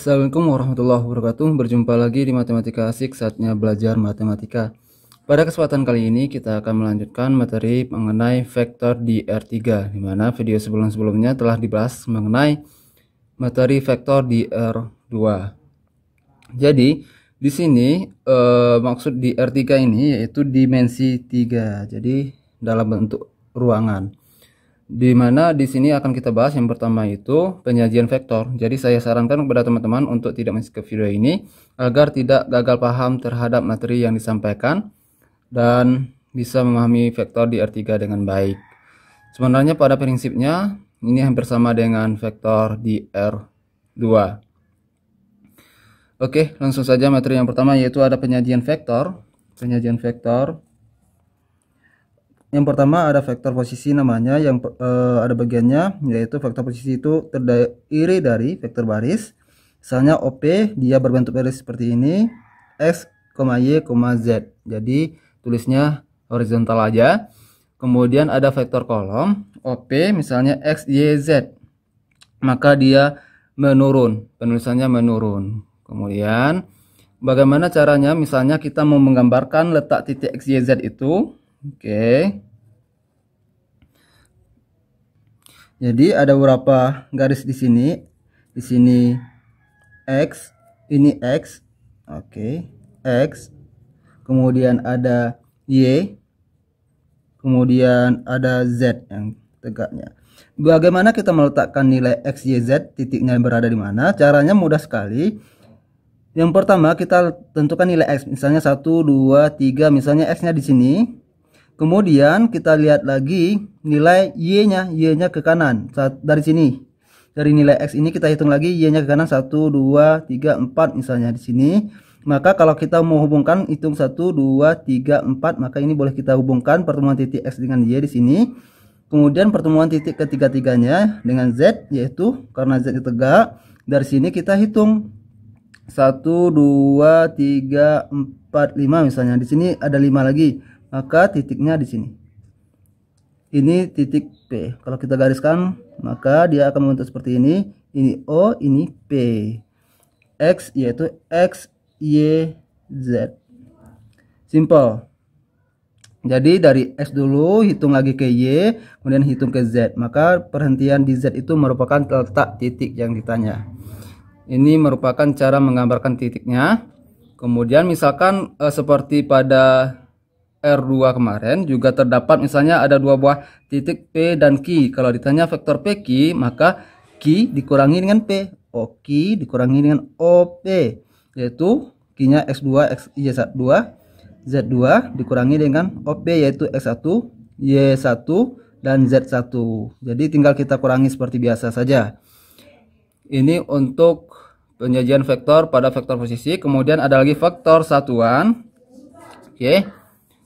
Assalamualaikum warahmatullahi wabarakatuh. Berjumpa lagi di Matematika Asik, saatnya belajar matematika. Pada kesempatan kali ini kita akan melanjutkan materi mengenai vektor di R3, di mana video sebelum-sebelumnya telah dibahas mengenai materi vektor di R2. Jadi di sini maksud di R3 ini yaitu dimensi 3. Jadi dalam bentuk ruangan. Di mana di sini akan kita bahas yang pertama itu penyajian vektor. Jadi saya sarankan kepada teman-teman untuk tidak men-skip video ini agar tidak gagal paham terhadap materi yang disampaikan dan bisa memahami vektor di R3 dengan baik. Sebenarnya pada prinsipnya ini hampir sama dengan vektor di R2. Oke, langsung saja materi yang pertama yaitu ada penyajian vektor. Penyajian vektor. Yang pertama ada vektor posisi namanya, yang ada bagiannya yaitu vektor posisi itu terdiri dari vektor baris. Misalnya OP dia berbentuk baris seperti ini, X, Y, Z. Jadi tulisnya horizontal aja. Kemudian ada vektor kolom, OP misalnya X, Y, Z. Maka dia menurun, penulisannya menurun. Kemudian bagaimana caranya? Misalnya kita mau menggambarkan letak titik X, Y, Z itu. Oke. Jadi ada beberapa garis di sini. Di sini X, ini X. Oke, X. Kemudian ada Y. Kemudian ada Z yang tegaknya. Bagaimana kita meletakkan nilai X, Y, Z, titiknya berada di mana? Caranya mudah sekali. Yang pertama kita tentukan nilai X, misalnya 1, 2, 3, misalnya X-nya di sini. Kemudian kita lihat lagi nilai Y-nya ke kanan. Dari sini, dari nilai X ini kita hitung lagi Y-nya ke kanan 1, 2, 3, 4 misalnya di sini. Maka kalau kita mau hubungkan, hitung 1, 2, 3, 4, maka ini boleh kita hubungkan pertemuan titik X dengan Y di sini. Kemudian pertemuan titik ketiga-tiganya dengan Z, yaitu karena Z itu tegak. Dari sini kita hitung 1, 2, 3, 4, 5 misalnya. Di sini ada 5 lagi. Maka titiknya di sini. Ini titik P. Kalau kita gariskan, maka dia akan membentuk seperti ini. Ini O, ini P. X yaitu X, Y, Z. Simple. Jadi dari X dulu, hitung lagi ke Y, kemudian hitung ke Z. Maka perhentian di Z itu merupakan letak titik yang ditanya. Ini merupakan cara menggambarkan titiknya. Kemudian misalkan seperti pada R2 kemarin juga terdapat misalnya ada dua buah titik P dan Q. Kalau ditanya vektor PQ, maka Q dikurangi dengan P, OQ dikurangi dengan OP, yaitu Q-nya X2, Y1, Z2 dikurangi dengan OP yaitu X1, Y1 dan Z1. Jadi tinggal kita kurangi seperti biasa saja. Ini untuk penyajian vektor pada vektor posisi. Kemudian ada lagi vektor satuan. Oke.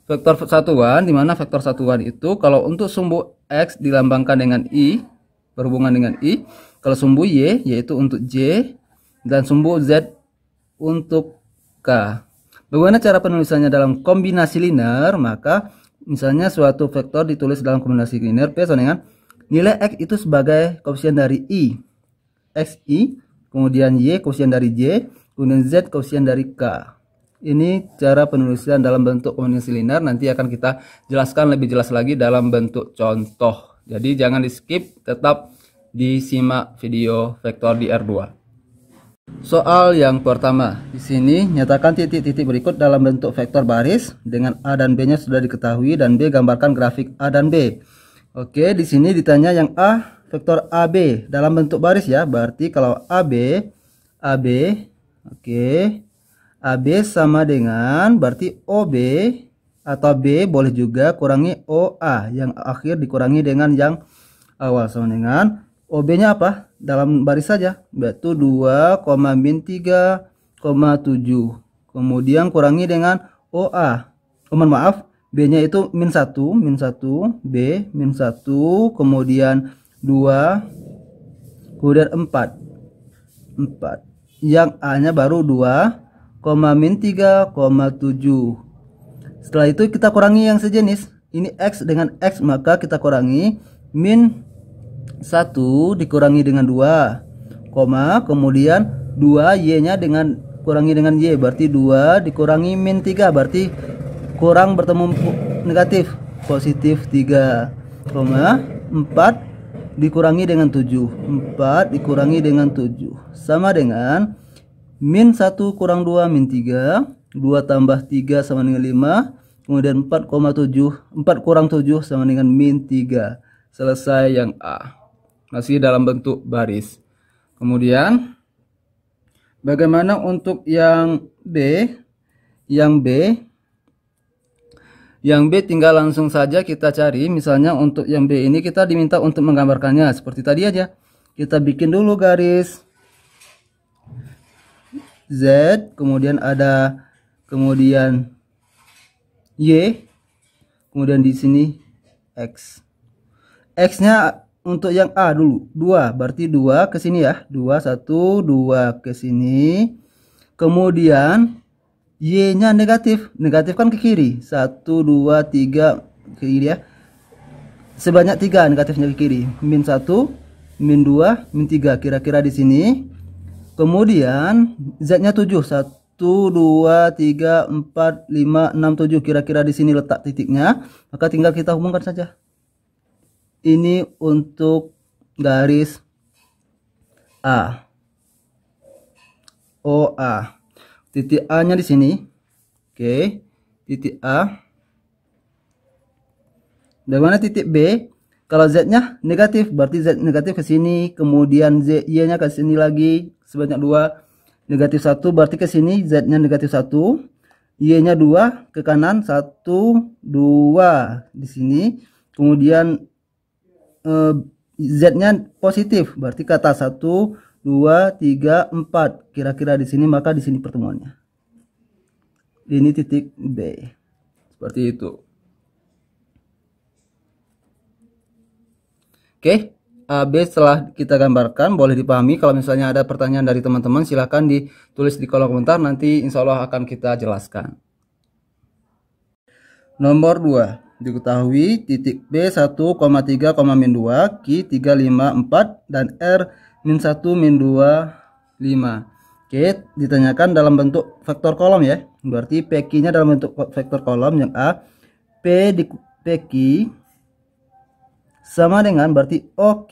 Vektor satuan, di mana vektor satuan itu kalau untuk sumbu X dilambangkan dengan I, berhubungan dengan I. Kalau sumbu Y yaitu untuk J, dan sumbu Z untuk K. Bagaimana cara penulisannya dalam kombinasi linear? Maka misalnya suatu vektor ditulis dalam kombinasi linear P sama dengan nilai X itu sebagai koefisien dari I, XI, kemudian Y koefisien dari J, kemudian Z koefisien dari K. Ini cara penulisan dalam bentuk kombinasi linear, nanti akan kita jelaskan lebih jelas lagi dalam bentuk contoh. Jadi jangan di skip, tetap disimak video vektor di R2. Soal yang pertama, di sini nyatakan titik-titik berikut dalam bentuk vektor baris dengan A dan B-nya sudah diketahui dan B gambarkan grafik A dan B. Oke, di sini ditanya yang A, vektor AB dalam bentuk baris ya. Berarti kalau AB, oke. AB sama dengan berarti OB atau B boleh juga kurangi OA yang akhir dikurangi dengan yang awal sama dengan OB nya apa? Dalam baris saja yaitu 2, min 3, 7. Kemudian kurangi dengan OA. Mohon maaf, B nya itu min 1, B min 1, kemudian 2, kemudian 4. Yang A nya baru 2, min 3, 7. Setelah itu kita kurangi yang sejenis. Ini X dengan X, maka kita kurangi min 1 dikurangi dengan 2, kemudian 2 Y nya dengan kurangi dengan Y, berarti 2 dikurangi min 3, berarti kurang bertemu negatif, positif 3, 4 dikurangi dengan 7, 4 dikurangi dengan 7 sama dengan min 1 kurang 2 min 3, 2 tambah 3 sama dengan 5, kemudian 4 kurang 7 sama dengan min 3. Selesai yang A, masih dalam bentuk baris. Kemudian bagaimana untuk yang B? Yang B tinggal langsung saja kita cari. Misalnya untuk yang B ini kita diminta untuk menggambarkannya seperti tadi aja. Kita bikin dulu garis Z, kemudian ada Y, kemudian di sini X. X-nya untuk yang A dulu 2, berarti 2 ke sini ya. 2 1 2 ke sini. Kemudian Y-nya negatif. Negatif kan ke kiri. 1 2 3 ke kiri ya. Sebanyak 3 negatifnya ke kiri. Min 1, min 2, min 3 kira-kira di sini. Kemudian Z-nya 7. 1 2 3 4 5 6 7 kira-kira di sini letak titiknya. Maka tinggal kita hubungkan saja. Ini untuk garis A. OA. Titik A-nya di sini. Oke, titik A. Dan mana titik B? Kalau Z-nya negatif, berarti Z negatif ke sini, kemudian Y-nya ke sini lagi sebanyak 2. Negatif 1 berarti ke sini Z-nya negatif 1. Y-nya 2 ke kanan 1 2 di sini. Kemudian Z-nya positif, berarti ke atas 1 2 3 4 kira-kira di sini, maka di sini pertemuannya. Ini titik B. Seperti itu. Oke, AB setelah kita gambarkan boleh dipahami. Kalau misalnya ada pertanyaan dari teman-teman silahkan ditulis di kolom komentar, nanti insya Allah akan kita jelaskan. Nomor 2. Diketahui titik B 1, 3, min 2, Q 3, 5, 4 dan R min 1, min 2, 5. Oke, ditanyakan dalam bentuk vektor kolom ya. Berarti PQ nya dalam bentuk vektor kolom yang A. P di PQ sama dengan berarti OQ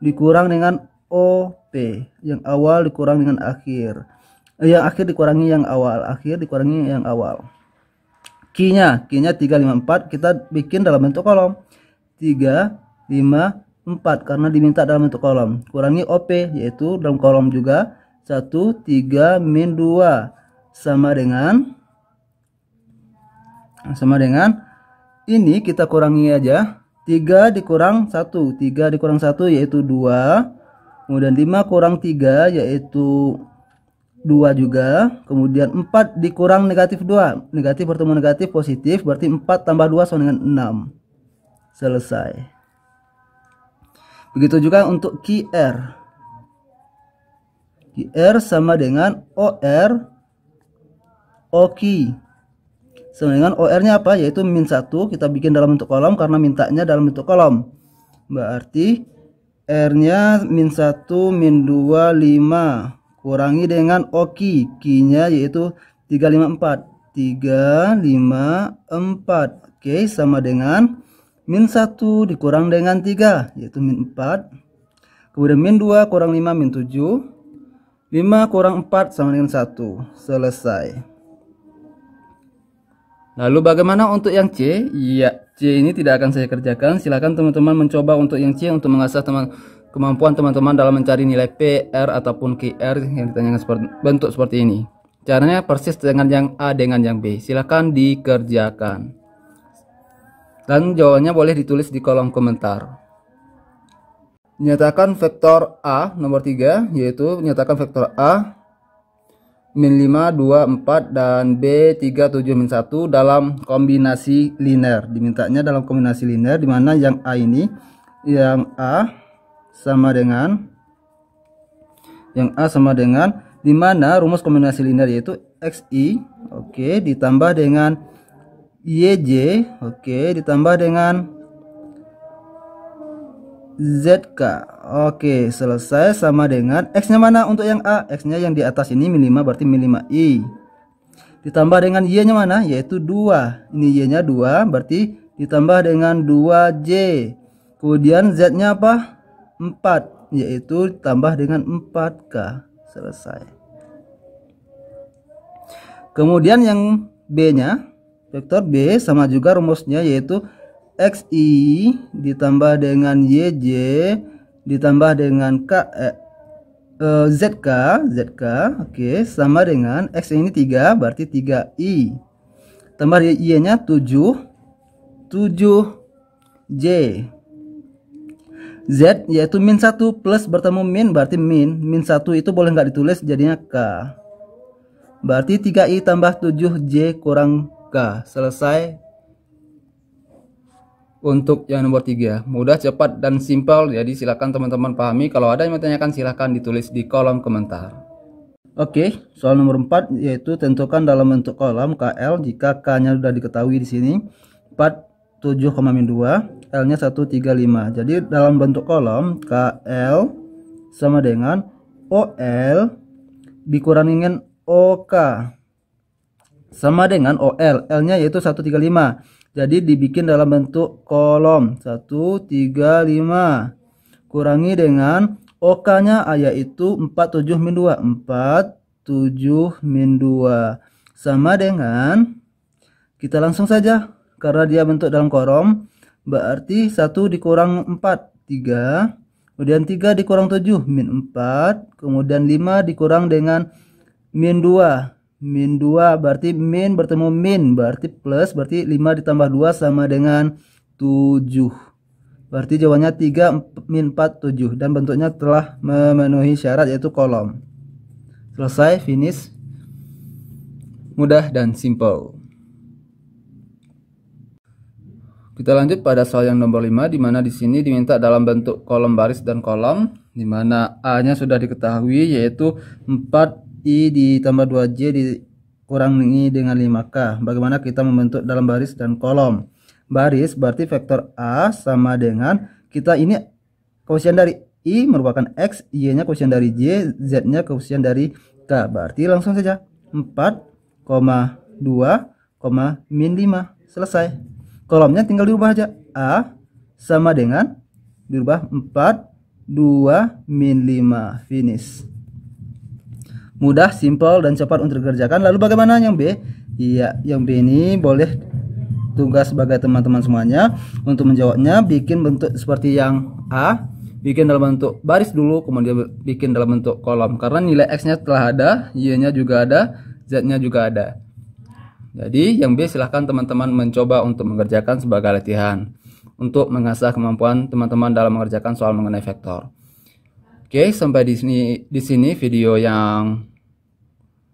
dikurang dengan OP. Yang awal dikurang dengan akhir. Yang akhir dikurangi yang awal, akhir dikurangi yang awal. Q-nya 3, 5, 4 kita bikin dalam bentuk kolom 3, 5, 4 karena diminta dalam bentuk kolom. Kurangi OP yaitu dalam kolom juga 1, 3, min 2 sama dengan ini kita kurangi aja 3 dikurang 1, 3 dikurang 1 yaitu 2, kemudian 5 kurang 3 yaitu 2 juga, kemudian 4 dikurang negatif 2, negatif bertemu negatif positif, berarti 4 tambah 2 sama dengan 6. Selesai. Begitu juga untuk QR. QR sama dengan OR OQ. Sama dengan OR-nya apa? Yaitu min 1, kita bikin dalam bentuk kolom karena mintanya dalam bentuk kolom. Berarti R-nya min 1, min 2, 5. Kurangi dengan OQ, Q-nya yaitu 3, 5, 4. 3, 5, 4. Oke, sama dengan min 1 dikurang dengan 3, yaitu min 4. Kemudian min 2 kurang 5, min 7. 5 kurang 4 sama dengan 1. Selesai. Lalu bagaimana untuk yang C? Ya, C ini tidak akan saya kerjakan. Silakan teman-teman mencoba untuk yang C untuk mengasah kemampuan teman-teman dalam mencari nilai P, R ataupun QR yang ditanyakan bentuk seperti ini. Caranya persis dengan yang A dengan yang B. Silahkan dikerjakan. Dan jawabannya boleh ditulis di kolom komentar. Nyatakan vektor A nomor 3, yaitu nyatakan vektor A min 5, 2, 4 dan B 3, 7, min 1 dalam kombinasi linear. Dimintanya dalam kombinasi linear di mana yang A ini, yang A sama dengan di mana rumus kombinasi linear yaitu XI, oke, ditambah dengan YJ, oke, ditambah dengan ZK. Oke, selesai. Sama dengan X-nya mana untuk yang A? X-nya yang di atas ini min 5 berarti min 5i. Ditambah dengan Y-nya mana? Yaitu 2. Ini Y-nya 2 berarti ditambah dengan 2J. Kemudian Z-nya apa? 4, yaitu ditambah dengan 4K. Selesai. Kemudian yang B-nya, vektor B sama juga rumusnya yaitu XI ditambah dengan YJ ditambah dengan ZK. Oke, sama dengan X ini 3 berarti 3I tambah Y nya 7J. Z yaitu min 1 plus bertemu min berarti min 1 itu boleh nggak ditulis jadinya K, berarti 3I tambah 7J kurang K. Selesai untuk yang nomor 3. Mudah, cepat, dan simpel. Jadi silakan teman-teman pahami. Kalau ada yang bertanyakan silahkan ditulis di kolom komentar. Oke, soal nomor 4 yaitu tentukan dalam bentuk kolom KL jika K-nya sudah diketahui di sini 47,2, L-nya 135. Jadi dalam bentuk kolom KL sama dengan OL dikurangin OK sama dengan OL. L-nya yaitu 135. Jadi dibikin dalam bentuk kolom 135 kurangi dengan OK-nya yaitu 47 min 2, 47 min 2 sama dengan, kita langsung saja karena dia bentuk dalam kolom, berarti 1 dikurang 4 3, kemudian 3 dikurang 7 min 4, kemudian 5 dikurang dengan min 2 berarti min bertemu min berarti plus, berarti 5 ditambah 2 sama dengan 7, berarti jawabannya 3 min 4 7, dan bentuknya telah memenuhi syarat yaitu kolom. Selesai, finish. Mudah dan simple. Kita lanjut pada soal yang nomor 5, di mana di sini diminta dalam bentuk kolom baris dan kolom, di mana A-nya sudah diketahui yaitu 4I ditambah 2J dikurangi dengan 5K. Bagaimana kita membentuk dalam baris dan kolom? Baris berarti vektor A sama dengan, kita ini koefisien dari I merupakan X, Y-nya koefisien dari J, Z-nya koefisien dari K. Berarti langsung saja 4,2, min 5. Selesai. Kolomnya tinggal dirubah aja. A sama dengan dirubah 4, 2, min 5. Finish. Mudah, simpel, dan cepat untuk dikerjakan. Lalu bagaimana yang B? Iya, yang B ini boleh tugas sebagai teman-teman semuanya untuk menjawabnya. Bikin bentuk seperti yang A, bikin dalam bentuk baris dulu, kemudian bikin dalam bentuk kolom. Karena nilai X-nya telah ada, Y-nya juga ada, Z-nya juga ada. Jadi yang B silahkan teman-teman mencoba untuk mengerjakan sebagai latihan untuk mengasah kemampuan teman-teman dalam mengerjakan soal mengenai vektor. Oke, sampai di sini video yang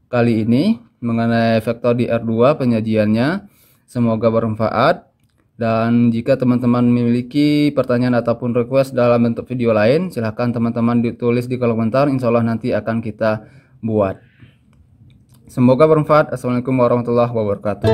kali ini mengenai vektor di R2 penyajiannya. Semoga bermanfaat, dan jika teman-teman memiliki pertanyaan ataupun request dalam bentuk video lain, silahkan teman-teman ditulis di kolom komentar. Insya Allah nanti akan kita buat. Semoga bermanfaat. Assalamualaikum warahmatullahi wabarakatuh.